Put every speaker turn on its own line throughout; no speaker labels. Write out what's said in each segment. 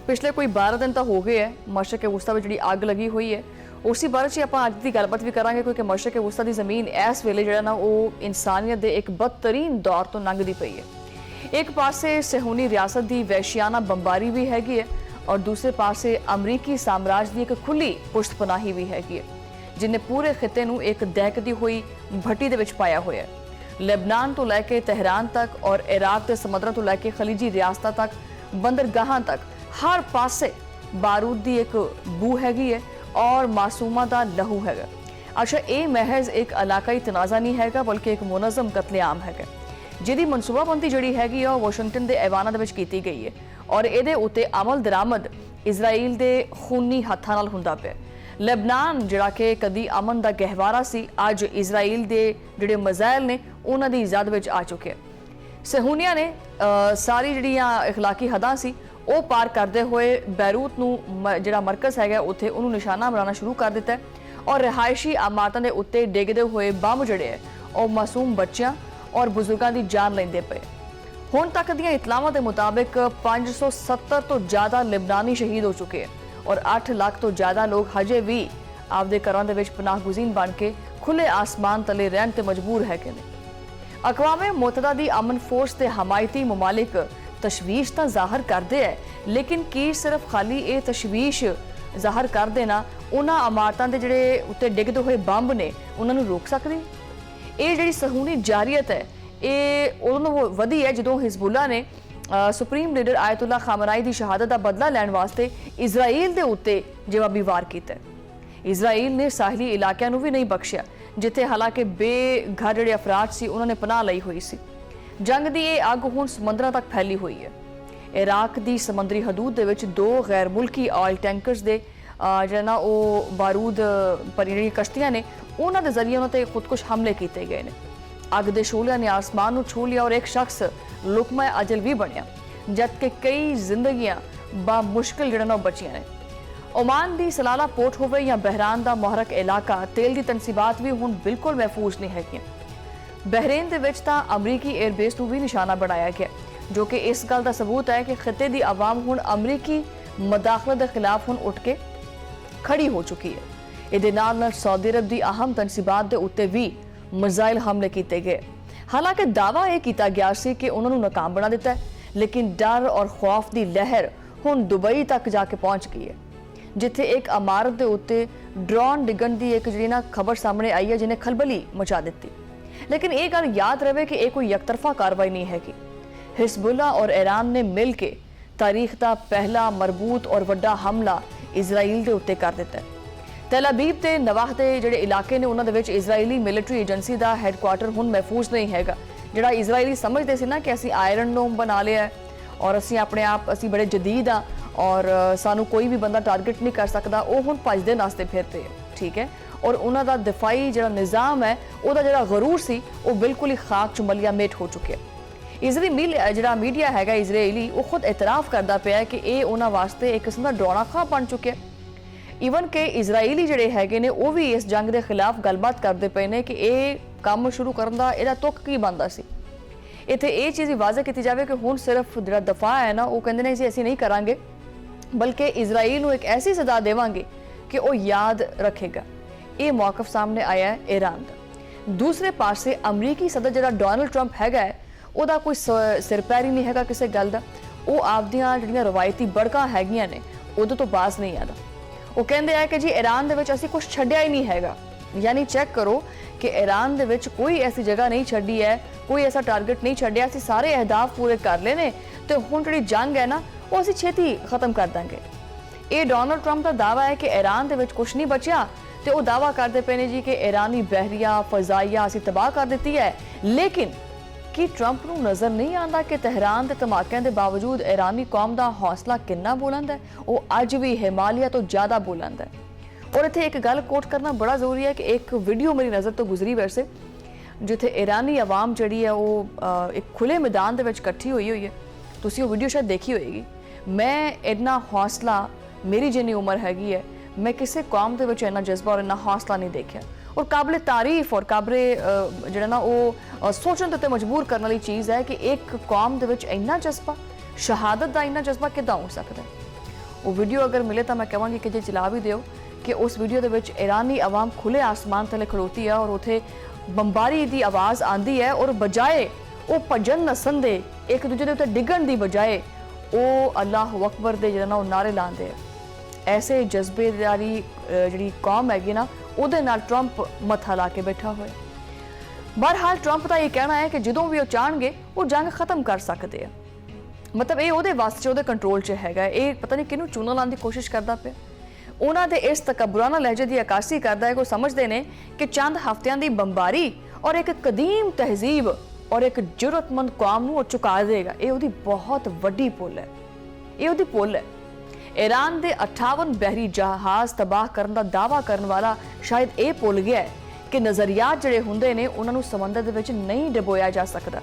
पिछले कोई 12 दिन तो हो गए है मशरक़ वुस्ता में जी अग लगी हुई है। उसी बारे च आप अज की गलबात भी करांगे क्योंकि मशरक़ वुस्ता की ज़मीन इस वेले जो ना वो इंसानियत के एक बदतरीन दौर तो लंघदी पई है। एक पासे सहूनी रियासत की वैशियाना बंबारी भी हैगी है और दूसरे पासे अमरीकी साम्राज्य की एक खुली पुश्तपनाही भी हैगी है जिन्हें पूरे खिते नूं एक दहकदी हुई भट्टी दे विच पाया होया है। लेबनान तो लैके तहरान तक और इराक के समुद्रां तो लैके खलीजी रियासतां तक बंदरगाहां तक हर पासे बारूद की एक बू हैगी है और मासूमा का लहू हैगा। अच्छा, ये महज एक इलाकाई तनाज़ा नहीं हैगा बल्कि एक मुनज़म कतलेआम हैगा जिहदी मनसूबाबंदी जिहड़ी हैगी है वाशिंगटन के ऐवानां दे विच कीती गई है और इहदे उत्ते अमल दरामद इजराइल के खूनी हत्थां नाल हुंदा पिया। लेबनान जिहड़ा कि कदी अमन का गहवारा सी अज इजराइल के जिहड़े मज़ाइल ने उन्हां दी इजाद विच आ चुके हैं। सहूनिया ने सारी जिहड़ियां इखलाकी हदां सी वो पार करते हुए बैरूत नूं जिहड़ा मरकज़ हैगा उत्थे उन्होंने निशाना बनाना शुरू कर दिता है और रिहायशी इमारतों के उत्ते डिगदे हुए बंब जिहड़े है और मासूम बच्चों और बुजुर्गों की जान लेंदे पे। हुण तक दीयां इतलावां के मुताबिक 570 तो ज़्यादा लिबनानी शहीद हो चुके हैं और 8 लाख तो ज़्यादा लोग हजे भी आपदे घरां दे विच पनाह गुज़ीन बन के खुले आसमान तले रहन ते मजबूर है कि नहीं। अकवामे मुत्तहदा दी अमन फोर्स ते हमायती ममालिक तशवीश तो जाहिर करते हैं लेकिन की सिर्फ खाली ये तशवीश जाहिर कर देना उन्हां इमारतों के जिहड़े उत्ते डिगदे हुए बंब ने उन्होंने रोक सकती। ये जिहड़ी सहूनी जारियत है ये उदों वधी है जदों हिजबुल्ला ने सुप्रीम लीडर आयतुल्ला खामनाई की शहादत का बदला लैण वास्ते इजराइल के उत्ते जवाबी वार किया। इजराइल ने साहली इलाकों को भी नहीं बख्शिया जिथे हालांकि बेघर जिहड़े अफराद सी उन्होंने पनाह लई हुई सी। जंग की यह अग हुण समुद्रां तक फैली हुई है। इराक की समुद्री हदूद दे विच 2 गैर मुल्की ऑयल टैंकर्स के जिहड़ा ना वो बारूद पर जिहड़ियां कश्तियां ने उन्हां दे जरिए उन्हां ते खुदकुश हमले किए गए हैं। अग दे शोलिया ने आसमान नूं छू लिया और एक शख्स लुकमा अजल भी बनिया जबकि कई जिंदगियां बामुश्किल जिहड़ा ना बचियां ने। ओमान की सलाला पोर्ट होवे या बहरान का मुहरक इलाका तेल की तनसीबात भी हुण बिल्कुल महफूज नहीं हैगियां। बहरेन दे विच तां अमरीकी एयरबेस नूं भी निशाना बनाया गया जो कि इस गल का सबूत है कि खिते की आवाम हुण अमरीकी मदाखलत के खिलाफ हुण उठ के खड़ी हो चुकी है। इहदे नाल नाल सऊदी अरब की अहम तनसीबात के उत्ते भी मिसाइल हमले किए गए। हालांकि दावा यह किया गया सी कि उन्होंने नाकाम बना दिता है लेकिन डर और खौफ की लहर हुण दुबई तक जाके पहुंच गई है जिथे एक इमारत के उत्ते ड्रोन डिगण की एक जिहड़ी ना खबर सामने आई है जिन्हें खलबली मचा दी। लेकिन एक गल याद रहे कि यह कोई यकतरफा कार्रवाई नहीं हैगी। हिजबुल्ला और ईरान ने मिल के तारीख का पहला मरबूत और वड्डा हमला इजराइल के उत्ते कर दिता है। तेल अबीब के नवाह के जिहड़े इलाके ने उन्हां दे विच इजराइली मिलिटरी एजेंसी का हैडकुआटर हुण महफूज नहीं हैगा। जिहड़ा इजराइली समझते सी ना कि असीं आयरन डोम बना लिया है और असीं अपने आप असीं बड़े जदीद हाँ और सानू कोई भी बंदा टारगेट नहीं कर सकता, वो हुण भजदे नासते फिरते है। ठीक है, और उन्हां दा दिफाई जिहड़ा निज़ाम है उहदा जिहड़ा गरूर सी वो बिल्कुल ही खाक च मलिया मेट हो चुके इजराइली जिहड़ा मीडिया हैगा इजराइली वो खुद एतराफ़ करता पिया कि ये उन्हां वास्ते एक किस्म का डराउना ख्वाब बन चुके। ईवन के इजराइली जिहड़े हैगे ने वो भी इस जंग के खिलाफ गलबात करते पे ने कि ये काम शुरू करन दा इहदा तुक की बनदा सी। इत्थे ये चीज़ वाज़ह की जाए कि हुण सिर्फ जिहड़ा दफा है ना वो कहंदे ने जी असीं नहीं करांगे बल्कि इजराइल नूं एक ऐसी सज़ा देवांगे कि वो याद रखेगा। ये मौकफ सामने आया है ईरान का। दूसरे पासे अमरीकी सदर जिहड़ा डोनाल्ड ट्रंप हैगा ਉਹਦਾ कोई सिर पैर ही नहीं हैगा किसी गल का। वो आपदियां जिहड़ियां रवायती बड़कां हैगियां ने उहदे तो बाज नहीं आता। वो कहते हैं कि जी ईरान दे विच असीं कुछ छड्डिया ही नहीं हैगा। यानी चेक करो कि ईरान दे विच कोई ऐसी जगह नहीं छड्डी है, कोई ऐसा टारगेट नहीं छड्डिया, असीं सारे अहदाफ पूरे कर ले ने ते हुण जिहड़ी जंग है ना वो असीं छेती खत्म कर देंगे। ये डोनाल्ड ट्रंप का दावा है कि ईरान दे विच कुछ नहीं बचिया तो वो दावा करते पे ने जी कि ईरानी बहरिया फजाइया असीं तबाह कर दी है। लेकिन कि ट्रंप नूं नज़र नहीं आता कि तहरान के धमाकों के बावजूद ईरानी कौम का हौसला कितना बुलंद है, वो अज भी हिमालय तो ज़्यादा बुलंद है। और इत्थे एक गल कोट करना बड़ा जरूरी है कि एक वीडियो मेरी नज़र तो गुजरी वैसे जिथे ईरानी आवाम जिहड़ी है वो एक खुले मैदान दे विच इकट्ठी हुई है। तुसीं वो वीडियो शायद देखी होएगी। मैं इन्ना हौसला मेरी जिन्नी उम्र हैगी है मैं किसी कौम के इन्ना जज्बा और इन्ना हौसला नहीं देखा। और काबिल तारीफ और काबिल जिहड़ा ना वो सोचण ते मजबूर करने वाली चीज़ है कि एक कौम के इन्ना जज्बा शहादत का इन्ना जज्बा किदां हो सकता है। वो वीडियो अगर मिले तो मैं कहांगी कि जे चला भी दिओ कि उस वीडियो दे विच ईरानी आवाम खुले आसमान थले खड़ोती है और उत्थे बंबारी की आवाज़ आती है और बजाए वो भजन नसन दे एक दूजे के उत्ते डिगण की बजाए वो अल्लाह अकबर दे जिहड़ा ना वो नारे लाते हैं। ऐसे जज्बेदारी जी कौम हैगी ना उहदे नाल ट्रंप मत्था ला के बैठा हुआ है। बहरहाल ट्रंप का यह कहना है कि जो भी वो चाहणगे वो जंग खत्म कर सकते हैं, मतलब ये ਉਹਦੇ ਵਾਸਤੇ ਉਹਦੇ ਕੰਟਰੋਲ 'ਚ ਹੈਗਾ। ਇਹ ਪਤਾ ਨਹੀਂ ਕਿਹਨੂੰ ਚੂਨਾ ਲਾਉਣ ਦੀ ਕੋਸ਼ਿਸ਼ ਕਰਦਾ ਪਿਆ। ਉਹਨਾਂ ਦੇ ਇਸ ਤਕਬਰਾਨਾ ਲਹਿਜੇ ਦੀ ਅਕਾਸੀ ਕਰਦਾ ਹੈ। ਕੋਈ ਸਮਝਦੇ ਨੇ ਕਿ ਚੰਦ ਹਫ਼ਤਿਆਂ ਦੀ ਬੰਬਾਰੀ ਔਰ ਇੱਕ ਕਦੀਮ ਤਹਿਜ਼ੀਬ ਔਰ ਇੱਕ ਜੁਰਤਮੰਦ ਕੌਮ ਨੂੰ ਉਹ ਚੁਕਾ ਦੇਗਾ। ਇਹ ਉਹਦੀ ਬਹੁਤ ਵੱਡੀ ਪੁੱਲ ਹੈ, ਇਹ ਉਹਦੀ ਪੁੱਲ ਹੈ। ईरान ਦੇ 58 ਬਹਿਰੀ ਜਹਾਜ਼ ਤਬਾਹ ਕਰਨ ਦਾ ਦਾਅਵਾ ਕਰਨ ਵਾਲਾ ਸ਼ਾਇਦ ਇਹ ਭੁੱਲ ਗਿਆ ਹੈ ਕਿ ਨਜ਼ਰੀਆਤ ਜਿਹੜੇ ਹੁੰਦੇ ਨੇ ਉਹਨਾਂ ਨੂੰ ਸਮੁੰਦਰ ਦੇ ਵਿੱਚ ਨਹੀਂ ਡੁਬੋਇਆ ਜਾ ਸਕਦਾ।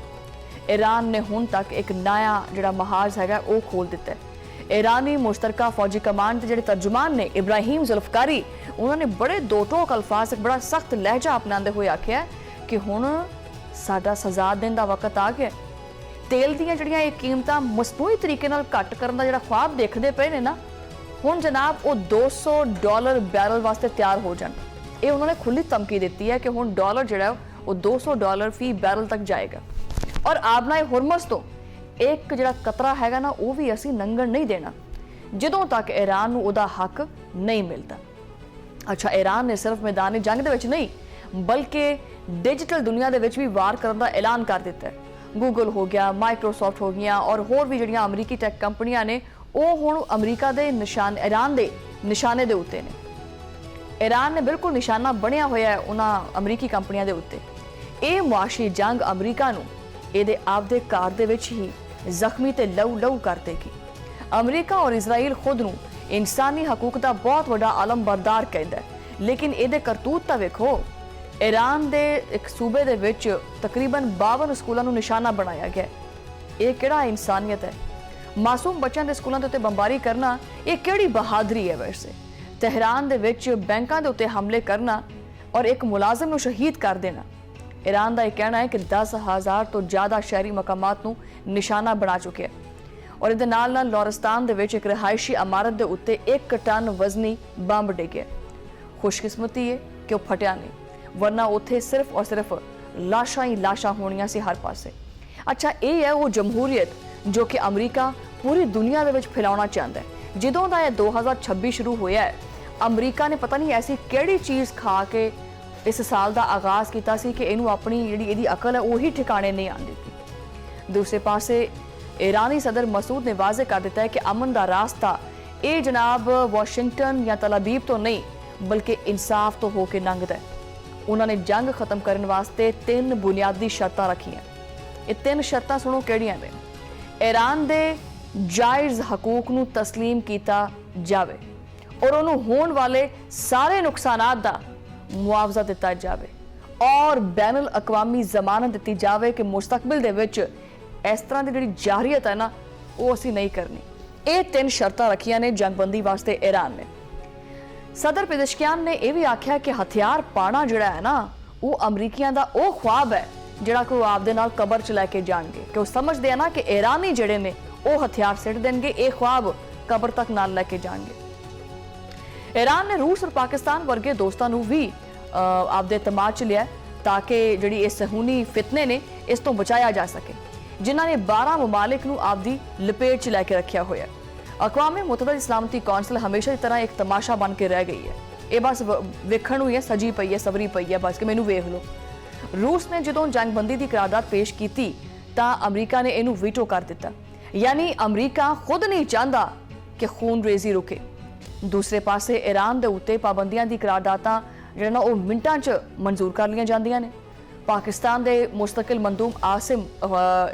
ईरान ने हुण तक एक नया जिहड़ा महाज है वो खोल दिता है। ईरानी मुश्तरका फौजी कमांड के जिहड़े तर्जुमान ने इब्राहिम जुल्फकारी उन्होंने बड़े दो टोक अल्फाज एक बड़ा सख्त लहजा अपनाते हुए आख्या कि हुण साडा सजा देने का वक्त आ गया। तेल दीयां जिहड़ियां ये कीमतां मसनूई तरीके नाल घट करन दा जिहड़ा ख्वाब देखदे पे ने ना, हुण जनाब वो $200 बैरल वास्ते तैयार हो जाण। ये उन्होंने खुली धमकी दी है कि हुण डॉलर जिहड़ा वो $200 फी बैरल तक जाएगा और आबनाए हुरमस तो एक जिहड़ा कतरा हैगा ना वो भी असीं लंघण नहीं देना ਜਦੋਂ तक ईरान नूं उहदा हक नहीं मिलता। अच्छा, ईरान ने सिर्फ मैदान जंग दे विच नहीं बल्कि डिजिटल दुनिया दे विच भी वार करन दा ऐलान कर दिता है। गूगल हो गया, माइक्रोसॉफ्ट हो गया और होर भी जिहड़ियां अमरीकी टैक कंपनियां ने वो हुण अमरीका दे निशान ईरान दे निशाने दे उत्ते ने। ईरान ने बिल्कुल निशाना बनिया होया है उन्हां अमरीकी कंपनियां दे उत्ते। ਇਹ ਮੁਆਸ਼ੀ जंग अमरीका नूं ਇਹਦੇ ਆਪਦੇ ਘਰ ਦੇ ਵਿੱਚ ਹੀ ਜ਼ਖਮੀ ਤੇ ਲਹੂ ਕਰ ਦੇਗੀ। ਅਮਰੀਕਾ ਔਰ ਇਜ਼ਰਾਈਲ ਖੁਦ ਨੂੰ ਇਨਸਾਨੀ ਹਕੂਕ ਦਾ ਬਹੁਤ ਵੱਡਾ ਆਲਮਬਰਦਾਰ ਕਹਿੰਦਾ ਹੈ, ਲੇਕਿਨ ਇਹਦੇ ਕਰਤੂਤ ਤਾਂ ਵੇਖੋ। ईरान ਦੇ ਇੱਕ ਸੂਬੇ ਦੇ ਵਿੱਚ ਤਕਰੀਬਨ 52 ਸਕੂਲਾਂ ਨੂੰ ਨਿਸ਼ਾਨਾ ਬਣਾਇਆ ਗਿਆ। ਇਹ ਕਿਹੜਾ ਇਨਸਾਨੀਅਤ ਹੈ? ਮਾਸੂਮ ਬੱਚਿਆਂ ਦੇ ਸਕੂਲਾਂ ਦੇ ਉੱਤੇ ਬੰਬਾਰੀ ਕਰਨਾ ਇਹ ਕਿਹੜੀ ਬਹਾਦਰੀ ਹੈ? ਵੈਸੇ ਤਹਿਰਾਨ ਦੇ ਵਿੱਚ ਬੈਂਕਾਂ ਦੇ ਉੱਤੇ ਹਮਲੇ ਕਰਨਾ ਔਰ ਇੱਕ ਮੁਲਾਜ਼ਮ ਨੂੰ ਸ਼ਹੀਦ ਕਰ ਦੇਣਾ। ईरान का यह कहना है कि 10,000 तो ज़्यादा शहरी मकामात नूं निशाना बना चुके हैं और इहदे नाल नाल लौरिस्तान दे विच एक रिहायशी इमारत दे उत्ते 1 टन वजनी बंब डिग्या। खुशकिस्मती है कि वह फटिया नहीं, वरना उत्थे सिर्फ और सिर्फ लाशां ही लाशां होणियां सी हर पासे। अच्छा, ये है वो जमहूरीयत जो कि अमरीका पूरी दुनिया दे विच फैलाउणा चाहता है। जदों दा 2026 शुरू होया है, अमरीका ने पता नहीं ऐसी किहड़ी चीज़ खा के इस साल का आगाज़ किया सी कि इनू अपनी जिहड़ी अकल है वही ठिकाने नहीं आती थी। दूसरे पासे ईरानी सदर मसूद ने वाजे कर दिता है कि अमन का रास्ता ये जनाब वाशिंगटन या तलाबीब तो नहीं बल्कि इंसाफ तो होकर लंघदा है। उन्होंने जंग खत्म करने वास्ते 3 बुनियादी शर्तां रखियां। ये 3 शर्तां सुनो किहड़ियां ने। ईरान के जायज़ हकूक नूं तस्लीम किया जाए और उन्होंने होने वाले सारे नुकसानात दा मुआवजा दिता जाए और बैनुल अकवामी जमानत दी जाए कि मुस्तकबिल दे विच इस तरह की जिहड़ी जारियत है ना वो असीं नहीं करनी। ये 3 शर्तां रखियां ने जंगबंदी वास्ते ईरान ने। सदर पेज़ेशकियान ने यह भी आख्या कि हथियार पाना जिहड़ा है ना वो अमरीकियां दा वो ख्वाब है जिहड़ा कि वो आपदे नाल कबर च लैके जाणगे कि वो समझदे हैं ना कि ईरानी जिहड़े ने वो हथियार सिट देणगे, ये ख्वाब कबर तक नाल लैके जाणगे। ईरान ने रूस और पाकिस्तान वर्गे दोस्तों नूं भी आपदे तमाच च लिया ताकि जिहड़ी इस सहूनी फितने ने इस तो बचाया जा सके, जिन्हां ने 12 ममालिक नूं आपदी लपेट च लैके रखिया होया। अक़वाम मुत्तहिदा दी सलामती कौंसल हमेशा की तरह एक तमाशा बन के रह गई है। ये बस वेखण नूं ही है, सजी पई है, सबरी पई है बस कि मैनूं वेख लो। रूस ने जदों जंगबंदी की करारदाद पेश की तां अमरीका ने इहनूं वीटो कर दिता, यानी अमरीका खुद नहीं चाहता कि खून रेजी रुके। दूसरे पासे ईरान दे उत्ते पाबंदियां दी करारदादां जिहड़ा ना वो मिंटां च मंजूर कर लियां जांदियां ने। पाकिस्तान के मुस्तकिल मंदूम आसिम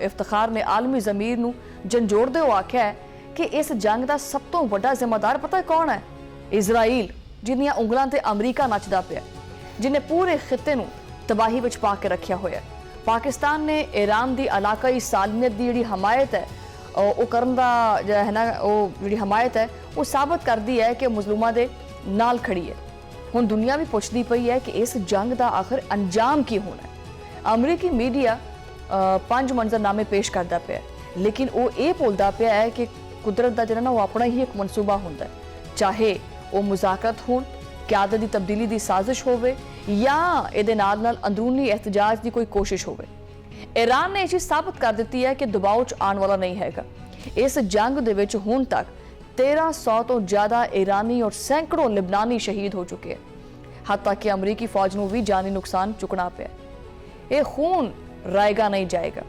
इफ्तिखार ने आलमी ज़मीर नूं झंझोड़दे होए आख्या है कि इस जंग का सब तो वड्डा जिम्मेदार पता कौन है? इजराइल, जिन्दियां उंगलां ते अमरीका नचदा पिया, जिन्हें पूरे खिते नूं तबाही विच पा के रखिया होया। पाकिस्तान ने ईरान की इलाकाई सालमियत की जिहड़ी हमायत है वो करन दा जिहड़ा है ना वो जिहड़ी हमायत है वो साबित करदी है कि मजलूमां दे नाल खड़ी है। हुण दुनिया भी पुछदी पई है कि इस जंग का आखिर अंजाम की होना है। अमरीकी मीडिया 5 मंजरनामे पेश करता पिया, लेकिन वो ये भुलदा पिया है कि ਕੁਦਰਤ ਦਾ ਜਿਹੜਾ ਨਾ ਉਹ ਆਪਣਾ ਹੀ ਇੱਕ ਮਨਸੂਬਾ ਹੁੰਦਾ ਹੈ, ਚਾਹੇ ਉਹ ਮੁਜ਼ਾਕਰਤ ਹੋਣ, ਕਿਆਦਤ ਦੀ ਤਬਦੀਲੀ ਦੀ ਸਾਜ਼ਿਸ਼ ਹੋਵੇ ਜਾਂ ਇਹਦੇ ਨਾਲ ਅੰਦਰੂਨੀ ਇhtਜਾਜ ਦੀ ਕੋਈ ਕੋਸ਼ਿਸ਼ ਹੋਵੇ। ਈਰਾਨ ਨੇ ਇਹ ਚੀਜ਼ ਸਾਬਤ ਕਰ ਦਿੱਤੀ ਹੈ ਕਿ ਦਬਾਅ 'ਚ ਆਉਣ ਵਾਲਾ ਨਹੀਂ ਹੈਗਾ। ਇਸ ਜੰਗ ਦੇ ਵਿੱਚ ਹੁਣ ਤੱਕ 1300 ਤੋਂ ਜ਼ਿਆਦਾ ਈਰਾਨੀ ਔਰ ਸੈਂਕੜੋਂ ਲਿਬਨਾਨੀ ਸ਼ਹੀਦ ਹੋ ਚੁੱਕੇ ਹਨ। ਹੱਤਾਂ ਕਿ ਅਮਰੀਕੀ ਫੌਜ ਨੂੰ ਵੀ ਜਾਨੀ ਨੁਕਸਾਨ ਚੁੱਕਣਾ ਪਿਆ। ਇਹ ਖੂਨ ਰਾਏਗਾ ਨਹੀਂ ਜਾਏਗਾ।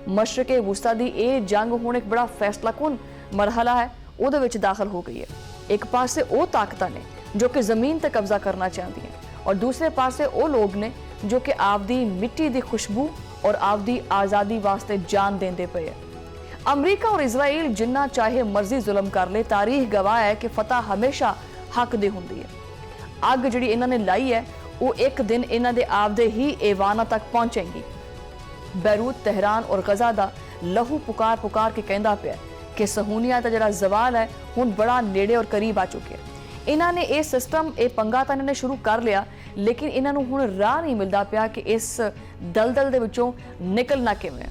ਮਸ਼ਰਕੇ ਵਸਤਾ ਦੀ ਇਹ ਜੰਗ ਹੁਣ ਇੱਕ ਬੜਾ ਫੈਸਲਾਕੁਨ ਮਰਹਲਾ ਹੈ, ਉਹਦੇ ਵਿੱਚ ਦਾਖਲ ਹੋ ਗਈ ਹੈ। ਇੱਕ ਪਾਸੇ ਉਹ ਤਾਕਤਾਂ ਨੇ ਜੋ ਕਿ ਜ਼ਮੀਨ ਤੇ ਕਬਜ਼ਾ ਕਰਨਾ ਚਾਹੁੰਦੀਆਂ ਔਰ ਦੂਸਰੇ ਪਾਸੇ ਉਹ ਲੋਕ ਨੇ ਜੋ ਕਿ ਆਪਦੀ ਮਿੱਟੀ ਦੀ ਖੁਸ਼ਬੂ ਔਰ ਆਪਦੀ ਆਜ਼ਾਦੀ ਵਾਸਤੇ ਜਾਨ ਦੇਂਦੇ ਪਏ ਹੈ। ਅਮਰੀਕਾ ਔਰ ਇਜ਼ਰਾਈਲ ਜਿੰਨਾ ਚਾਹੇ ਮਰਜ਼ੀ ਜ਼ੁਲਮ ਕਰ ਲੇ, ਤਾਰੀਖ ਗਵਾਹ ਹੈ ਕਿ ਫਤਹ ਹਮੇਸ਼ਾ ਹੱਕ ਦੀ ਹੁੰਦੀ ਹੈ। ਅੱਗ ਜਿਹੜੀ ਇਹਨਾਂ ਨੇ ਲਾਈ ਹੈ ਉਹ ਇੱਕ ਦਿਨ ਇਹਨਾਂ ਦੇ ਆਪਦੇ ਹੀ ਏਵਾਨਾਂ ਤੱਕ ਪਹੁੰਚੇਗੀ। ਬੈਰੂਤ, ਤਹਿਰਾਨ ਔਰ ਗਜ਼ਾ ਦਾ ਲਹੂ ਪੁਕਾਰ ਕੇ ਕਹਿੰਦਾ ਪਿਆ ਕਿ ਸਹੂਨੀਅਤ ਦਾ ਜਿਹੜਾ ਜ਼ਵਾਲ ਹੈ ਹੁਣ ਬੜਾ ਨੇੜੇ ਔਰ ਕਰੀਬ ਆ ਚੁੱਕਿਆ। ਇਹਨਾਂ ਨੇ ਇਹ ਸਿਸਟਮ, ਇਹ ਪੰਗਾ ਤਾਂ ਇਹਨਾਂ ਨੇ ਸ਼ੁਰੂ ਕਰ ਲਿਆ, ਲੇਕਿਨ ਇਹਨਾਂ ਨੂੰ ਹੁਣ ਰਾਹ ਨਹੀਂ ਮਿਲਦਾ ਪਿਆ ਕਿ ਇਸ ਦਲਦਲ ਦੇ ਵਿੱਚੋਂ ਨਿਕਲਣਾ ਕਿਵੇਂ।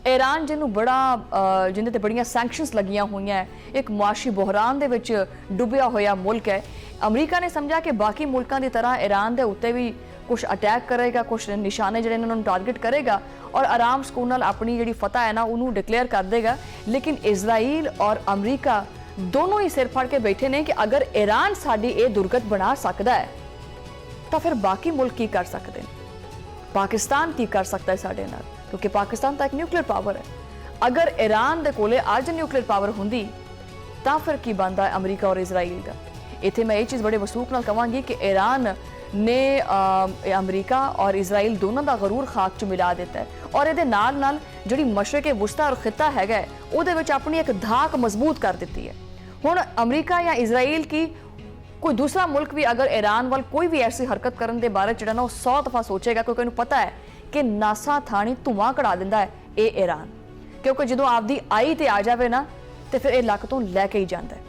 ਈਰਾਨ ਜਿਹਨੂੰ ਜਿਹਦੇ ਤੇ ਬੜੀਆਂ ਸੈਂਕਸ਼ਨਸ ਲੱਗੀਆਂ ਹੋਈਆਂ ਹੈ, ਇੱਕ ਮੁਆਸ਼ੀ ਬੁਹਰਾਨ ਦੇ ਵਿੱਚ ਡੁੱਬਿਆ ਹੋਇਆ ਮੁਲਕ ਹੈ। ਅਮਰੀਕਾ ਨੇ ਸਮਝਿਆ ਕਿ ਬਾਕੀ ਮੁਲਕਾਂ ਦੀ ਤਰ੍ਹਾਂ ਈਰਾਨ ਦੇ ਉੱਤੇ ਵੀ ਕੁਝ ਅਟੈਕ ਕਰੇਗਾ, ਕੁਝ ਨਿਸ਼ਾਨੇ ਜਿਹੜੇ ਇਹਨਾਂ ਨੂੰ ਟਾਰਗੇਟ ਕਰੇਗਾ ਔਰ ਆਰਾਮ ਸਕੂਨ ਨਾਲ ਆਪਣੀ ਜਿਹੜੀ ਫਤਹ ਹੈ ਨਾ ਉਹਨੂੰ ਡਿਕਲੇਅਰ ਕਰ ਦੇਗਾ। ਲੇਕਿਨ ਇਜ਼ਰਾਈਲ ਔਰ ਅਮਰੀਕਾ ਦੋਨੋਂ ਹੀ ਸਿਰ ਫੜ ਕੇ ਬੈਠੇ ਨੇ ਕਿ ਅਗਰ ਈਰਾਨ ਸਾਡੀ ਇਹ ਦੁਰਗਤ ਬਣਾ ਸਕਦਾ ਹੈ ਤਾਂ ਫਿਰ ਬਾਕੀ ਮੁਲਕ ਕੀ ਕਰ ਸਕਦੇ ਨੇ, ਪਾਕਿਸਤਾਨ ਕੀ ਕਰ ਸਕਦਾ ਹੈ ਸਾਡੇ ਨਾਲ, ਕਿਉਂਕਿ ਪਾਕਿਸਤਾਨ ਤਾਂ ਇੱਕ ਨਿਊਕਲੀਅਰ ਪਾਵਰ ਹੈ। ਅਗਰ ਈਰਾਨ ਦੇ ਕੋਲੇ ਅੱਜ ਨਿਊਕਲੀਅਰ ਪਾਵਰ ਹੁੰਦੀ ਤਾਂ ਫਿਰ ਕੀ ਬਣਦਾ ਹੈ ਅਮਰੀਕਾ ਔਰ ਇਜ਼ਰਾਈਲ ਦਾ। ਇੱਥੇ ਮੈਂ ਇਹ ਚੀਜ਼ ਬੜੇ ਵਸੂਖ ਨਾਲ ਕਹਾਂਗੀ ਕਿ ਈਰਾਨ ਨੇ ਅਮਰੀਕਾ ਔਰ ਇਜ਼ਰਾਈਲ ਦੋਨਾਂ ਦਾ ਗਰੂਰ ਖਾਕ 'ਚ ਮਿਲਾ ਦਿੱਤਾ ਹੈ ਔਰ ਇਹਦੇ ਨਾਲ ਜਿਹੜੀ ਮਸ਼ਰਕੇ ਵਸਤਾ ਔਰ ਖਿੱਤਾ ਹੈਗਾ ਉਹਦੇ ਵਿੱਚ ਆਪਣੀ ਇੱਕ ਧਾਕ ਮਜ਼ਬੂਤ ਕਰ ਦਿੱਤੀ ਹੈ। ਹੁਣ ਅਮਰੀਕਾ ਜਾਂ ਇਜ਼ਰਾਈਲ ਕੀ ਕੋਈ ਦੂਸਰਾ ਮੁਲਕ ਵੀ ਅਗਰ ਈਰਾਨ ਵੱਲ ਕੋਈ ਵੀ ਐਸੀ ਹਰਕਤ ਕਰਨ ਦੇ ਬਾਰੇ ਜਿਹੜਾ ਨਾ ਉਹ 100 ਦਫਾ ਸੋਚੇਗਾ, ਕਿਉਂਕਿ ਉਹਨੂੰ ਪਤਾ ਹੈ ਕਿ ਨਾਸਾ ਥਾਣੀ ਧੂਆਂ ਕਢਾ ਦਿੰਦਾ ਹੈ ਇਹ ਈਰਾਨ, ਕਿਉਂਕਿ ਜਦੋਂ ਆਪਦੀ ਆਈ ਤੇ ਆ ਜਾਵੇ ਨਾ ਤੇ ਫਿਰ ਇਹ ਲੱਕ ਤੋਂ ਲੈ ਕੇ ਹੀ ਜਾਂਦਾ ਹੈ।